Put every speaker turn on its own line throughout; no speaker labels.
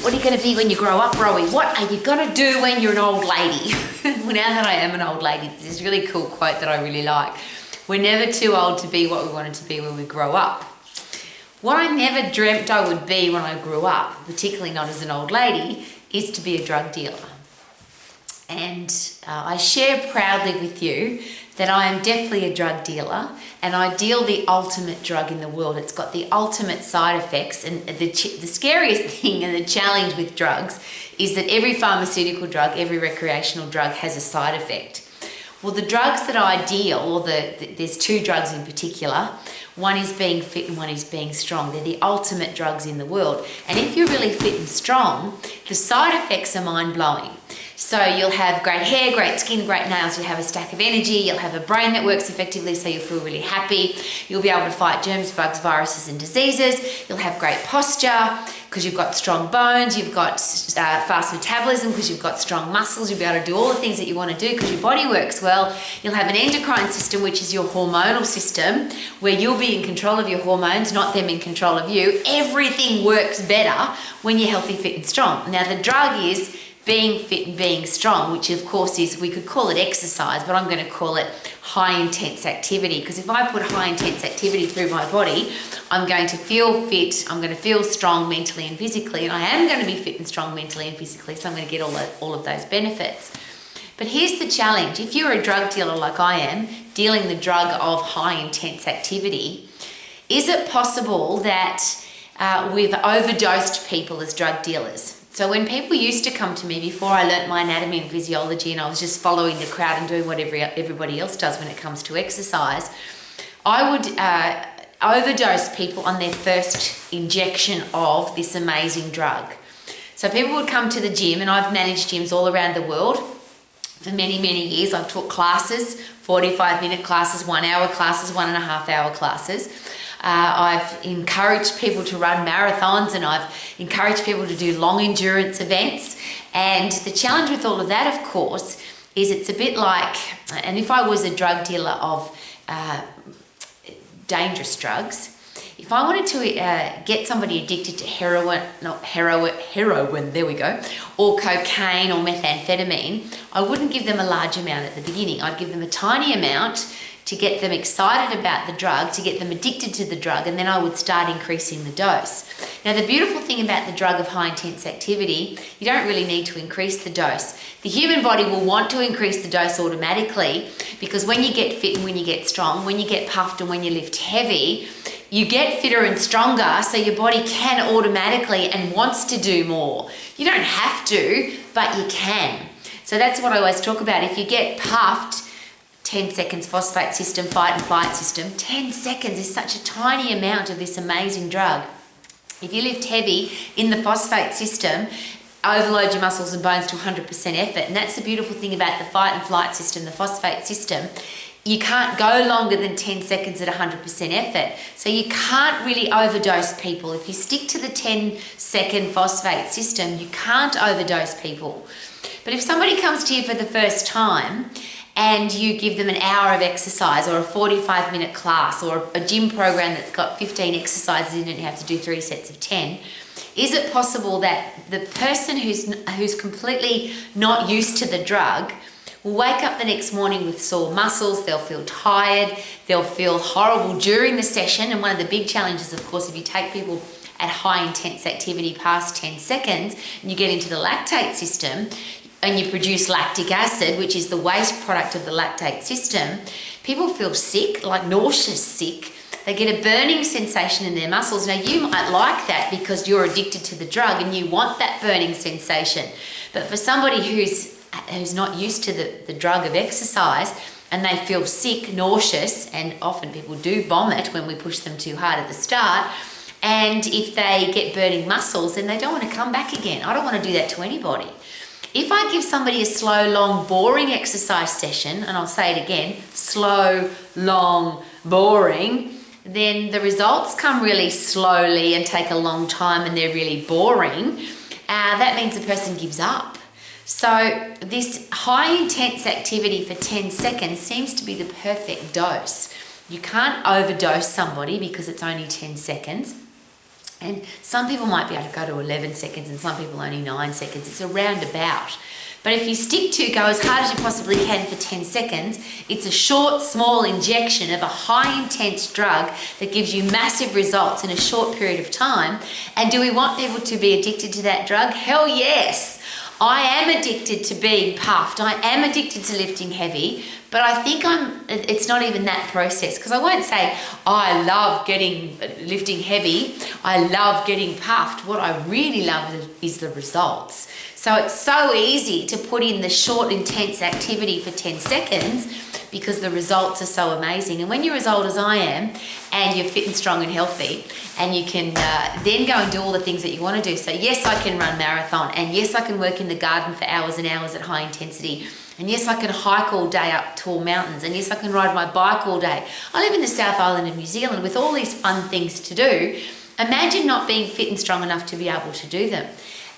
what are you going to be when you grow up, Rowie? What are you going to do when you're an old lady? Well, now that I am an old lady, there's this really cool quote that I really like. We're never too old to be what we wanted to be when we grow up. What I never dreamt I would be when I grew up, particularly not as an old lady, is to be a drug dealer. And I share proudly with you that I am definitely a drug dealer, and I deal the ultimate drug in the world. It's got the ultimate side effects, and the scariest thing and the challenge with drugs is that every pharmaceutical drug, every recreational drug has a side effect. Well, the drugs that I deal, or there's two drugs in particular. One is being fit and one is being strong. They're the ultimate drugs in the world. And if you're really fit and strong, the side effects are mind-blowing. So you'll have great hair, great skin, great nails, you'll have a stack of energy, you'll have a brain that works effectively so you'll feel really happy, you'll be able to fight germs, bugs, viruses and diseases, you'll have great posture because you've got strong bones, you've got fast metabolism because you've got strong muscles, you'll be able to do all the things that you want to do because your body works well, you'll have an endocrine system which is your hormonal system where you'll be in control of your hormones, not them in control of you. Everything works better when you're healthy, fit and strong. Now the drug is being fit and being strong, which of course is, we could call it exercise, but I'm going to call it high intense activity, because if I put high intense activity through my body, I'm going to feel fit, I'm going to feel strong mentally and physically, and I am going to be fit and strong mentally and physically, so I'm going to get all of those benefits. But here's the challenge. If you're a drug dealer like I am, dealing the drug of high intense activity, is it possible that we've overdosed people as drug dealers? So when people used to come to me before I learnt my anatomy and physiology and I was just following the crowd and doing what everybody else does when it comes to exercise, I would overdose people on their first injection of this amazing drug. So people would come to the gym, and I've managed gyms all around the world for many, many years. I've taught classes, 45-minute classes, 1-hour classes, 1.5-hour classes. I've encouraged people to run marathons, and I've encouraged people to do long endurance events. And the challenge with all of that, of course, is it's a bit like, and if I was a drug dealer of dangerous drugs, if I wanted to get somebody addicted to heroin, there we go, or cocaine or methamphetamine, I wouldn't give them a large amount at the beginning. I'd give them a tiny amount to get them excited about the drug, to get them addicted to the drug, and then I would start increasing the dose. Now, the beautiful thing about the drug of high intense activity, you don't really need to increase the dose. The human body will want to increase the dose automatically, because when you get fit and when you get strong, when you get puffed and when you lift heavy, you get fitter and stronger, so your body can automatically and wants to do more. You don't have to, but you can. So that's what I always talk about. If you get puffed, 10 seconds phosphate system, fight and flight system, 10 seconds is such a tiny amount of this amazing drug. If you lift heavy in the phosphate system, overload your muscles and bones to 100% effort. And that's the beautiful thing about the fight and flight system, the phosphate system. You can't go longer than 10 seconds at 100% effort. So you can't really overdose people. If you stick to the 10-second phosphate system, you can't overdose people. But if somebody comes to you for the first time and you give them an hour of exercise or a 45-minute class or a gym program that's got 15 exercises in it and you have to do 3 sets of 10, is it possible that the person who's completely not used to the drug will wake up the next morning with sore muscles, they'll feel tired, they'll feel horrible during the session? And one of the big challenges, of course, if you take people at high intense activity past 10 seconds and you get into the lactate system, and you produce lactic acid, which is the waste product of the lactate system, people feel sick, like nauseous sick. They get a burning sensation in their muscles. Now, you might like that because you're addicted to the drug and you want that burning sensation. But for somebody who's not used to the drug of exercise, and they feel sick, nauseous, and often people do vomit when we push them too hard at the start, and if they get burning muscles, then they don't want to come back again. I don't want to do that to anybody. If I give somebody a slow, long, boring exercise session, and I'll say it again, slow, long, boring, then the results come really slowly and take a long time and they're really boring. That means the person gives up. So this high intense activity for 10 seconds seems to be the perfect dose. You can't overdose somebody because it's only 10 seconds. And some people might be able to go to 11 seconds and some people only 9 seconds. It's a roundabout. But if you stick to go as hard as you possibly can for 10 seconds, it's a short, small injection of a high intense drug that gives you massive results in a short period of time. And do we want people to be addicted to that drug? Hell yes. I am addicted to being puffed. I am addicted to lifting heavy, but I think it's not even that process, because I won't say, oh, I love lifting heavy, I love getting puffed. What I really love is the results. So it's so easy to put in the short, intense activity for 10 seconds because the results are so amazing. And when you're as old as I am and you're fit and strong and healthy, and you can then go and do all the things that you want to do. So yes, I can run marathon, and yes, I can work in the garden for hours and hours at high intensity, and yes, I can hike all day up tall mountains, and yes, I can ride my bike all day. I live in the South Island of New Zealand with all these fun things to do. Imagine not being fit and strong enough to be able to do them.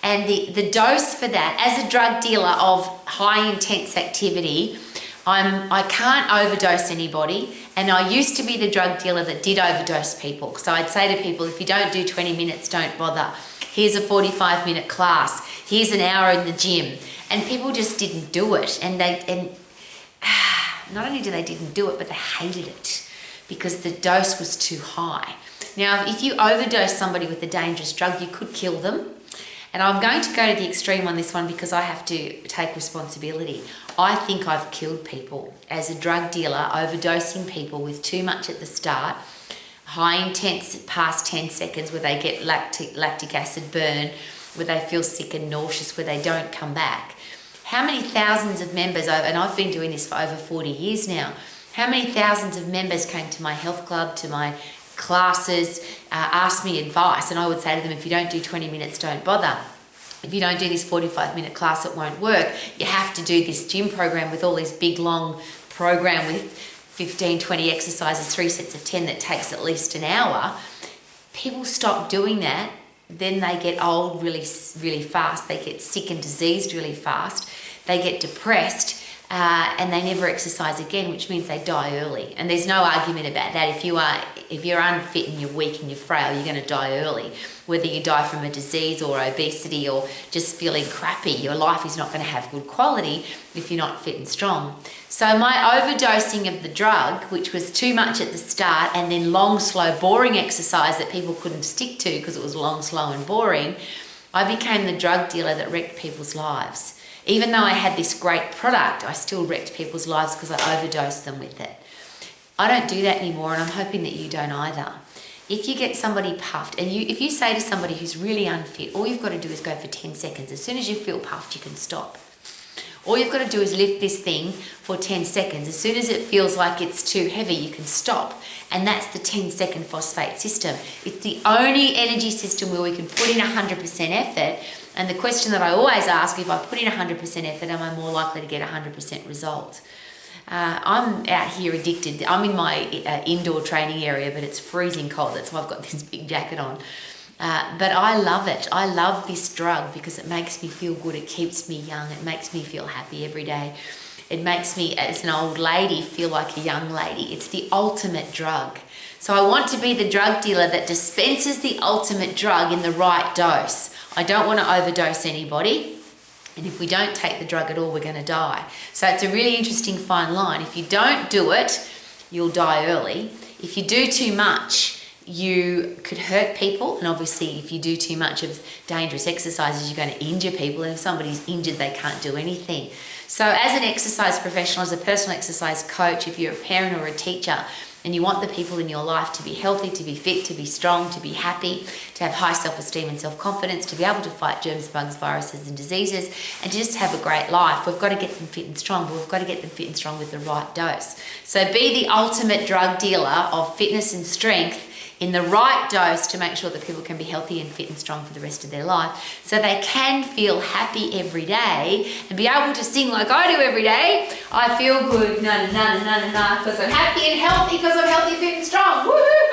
And the dose for that, as a drug dealer of high intense activity, I can't overdose anybody, and I used to be the drug dealer that did overdose people. So I'd say to people, if you don't do 20 minutes, don't bother. Here's a 45-minute class. Here's an hour in the gym. And people just didn't do it. And not only did they didn't do it, but they hated it because the dose was too high. Now, if you overdose somebody with a dangerous drug, you could kill them. And I'm going to go to the extreme on this one because I have to take responsibility. I think I've killed people as a drug dealer, overdosing people with too much at the start, high intense past 10 seconds where they get lactic acid burn, where they feel sick and nauseous, where they don't come back. How many thousands of members, and I've been doing this for over 40 years now, how many thousands of members came to my health club, to my classes, asked me advice, and I would say to them, if you don't do 20 minutes, don't bother. If you don't do this 45-minute class, it won't work. You have to do this gym program with all this big, long program with 15, 20 exercises, 3 sets of 10 that takes at least an hour. People stop doing that. Then they get old really, really fast. They get sick and diseased really fast. They get depressed. And they never exercise again, which means they die early. And there's no argument about that. If you're unfit and you're weak and you're frail, you're going to die early. Whether you die from a disease or obesity or just feeling crappy, your life is not going to have good quality if you're not fit and strong. So my overdosing of the drug, which was too much at the start, and then long, slow, boring exercise that people couldn't stick to because it was long, slow and boring, I became the drug dealer that wrecked people's lives. Even though I had this great product, I still wrecked people's lives because I overdosed them with it. I don't do that anymore, and I'm hoping that you don't either. If you get somebody puffed, and if you say to somebody who's really unfit, all you've got to do is go for 10 seconds. As soon as you feel puffed, you can stop. All you've got to do is lift this thing for 10 seconds. As soon as it feels like it's too heavy, you can stop. And that's the 10-second phosphate system. It's the only energy system where we can put in 100% effort. And the question that I always ask, if I put in 100% effort, am I more likely to get 100% result? I'm out here addicted. I'm in my indoor training area, but it's freezing cold. That's why I've got this big jacket on. But I love it. I love this drug because it makes me feel good. It keeps me young. It makes me feel happy every day. It makes me, as an old lady, feel like a young lady. It's the ultimate drug. So I want to be the drug dealer that dispenses the ultimate drug in the right dose. I don't want to overdose anybody. And if we don't take the drug at all, we're going to die. So it's a really interesting fine line. If you don't do it, you'll die early. If you do too much, you could hurt people. And obviously, if you do too much of dangerous exercises, you're going to injure people. And if somebody's injured, they can't do anything. So as an exercise professional, as a personal exercise coach, if you're a parent or a teacher, and you want the people in your life to be healthy, to be fit, to be strong, to be happy, to have high self-esteem and self-confidence, to be able to fight germs, bugs, viruses and diseases, and to just have a great life. We've got to get them fit and strong, but we've got to get them fit and strong with the right dose. So be the ultimate drug dealer of fitness and strength in the right dose to make sure that people can be healthy and fit and strong for the rest of their life, so they can feel happy every day and be able to sing like I do every day. I feel good, na na na na na na, because I'm happy and healthy, because I'm healthy, fit and strong. Woohoo!